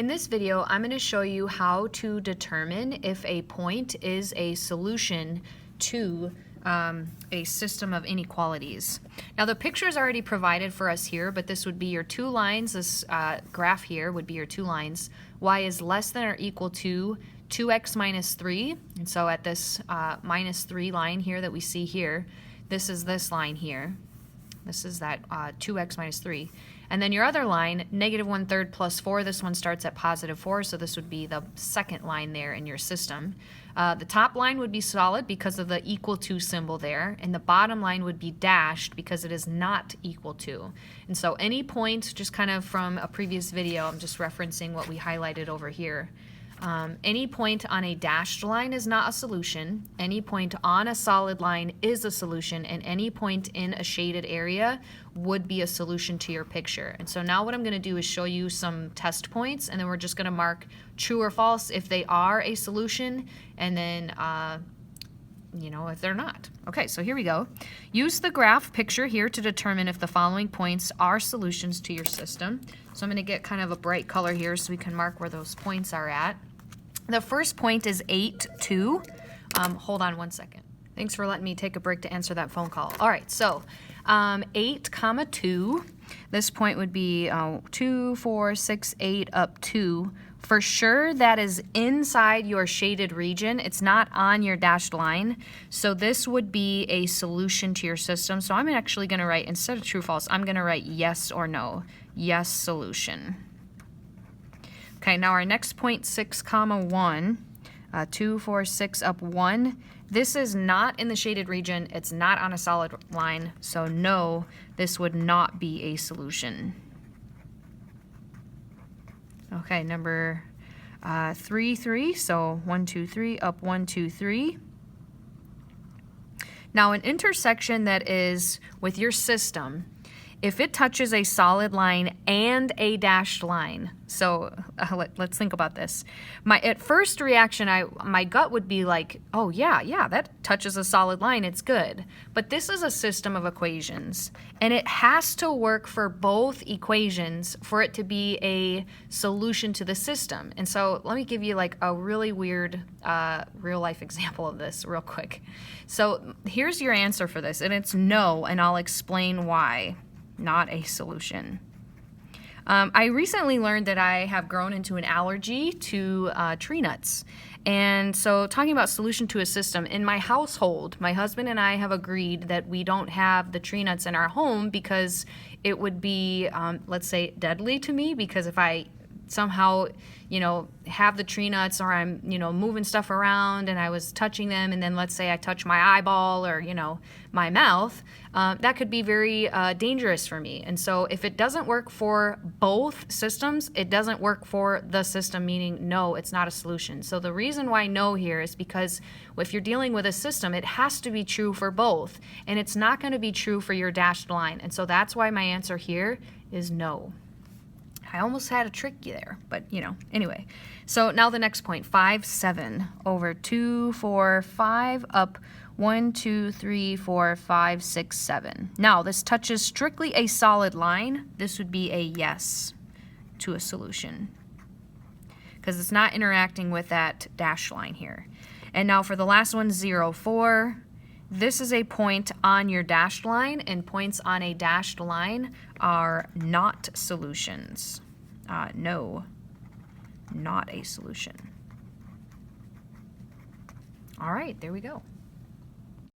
In this video, I'm going to show you how to determine if a point is a solution to a system of inequalities. Now the picture is already provided for us here, but this would be your two lines. This graph here would be your two lines. Y is less than or equal to 2x minus 3. And so at this minus 3 line here that we see here, this is this line here. This is that 2x minus 3. And then your other line, negative 1/3 plus 4, this one starts at positive 4, so this would be the second line there in your system. The top line would be solid because of the equal to symbol there, and the bottom line would be dashed because it is not equal to. And so any point, just kind of from a previous video, I'm just referencing what we highlighted over here. Any point on a dashed line is not a solution. Any point on a solid line is a solution, and any point in a shaded area would be a solution to your picture. And so now what I'm going to do is show you some test points, and then we're just going to mark true or false if they are a solution, and then if they're not. Okay, so here we go. Use the graph picture here to determine if the following points are solutions to your system. So I'm going to get kind of a bright color here so we can mark where those points are at. The first point is 8, 2. Hold on one second. Thanks for letting me take a break to answer that phone call. All right, so 8, 2. This point would be 2, 4, 6, 8 up 2. For sure, that is inside your shaded region. It's not on your dashed line. So this would be a solution to your system. So I'm actually going to write, instead of true, false, I'm going to write yes or no. Yes, solution. Okay, now our next point, 6, 1. 2, 4, 6 up 1. This is not in the shaded region. It's not on a solid line. So no, this would not be a solution. Okay, number 3, 3. So 1, 2, 3 up 1, 2, 3. Now an intersection that is with your system, if it touches a solid line and a dashed line, so let's think about this. At first reaction, my gut would be like, oh yeah, that touches a solid line, it's good. But this is a system of equations, and it has to work for both equations for it to be a solution to the system. And so let me give you like a really weird real life example of this real quick. So here's your answer for this, and it's no, and I'll explain why. Not a solution. I recently learned that I have grown into an allergy to tree nuts. And so talking about solution to a system, in my household, my husband and I have agreed that we don't have the tree nuts in our home because it would be, let's say, deadly to me, because if I somehow, have the tree nuts, or I'm, moving stuff around and I was touching them, and then let's say I touch my eyeball or, my mouth, that could be very dangerous for me. And so if it doesn't work for both systems, it doesn't work for the system, meaning no, it's not a solution. So the reason why no here is because if you're dealing with a system, it has to be true for both, and it's not going to be true for your dashed line. And so that's why my answer here is no. I almost had to trick you there, but anyway. So now the next point, 5, 7 over 2, 4, 5 up 1, 2, 3, 4, 5, 6, 7. Now this touches strictly a solid line. This would be a yes to a solution because it's not interacting with that dash line here. And now for the last one, 0, 4. This is a point on your dashed line, and points on a dashed line are not solutions. No, not a solution. All right, there we go.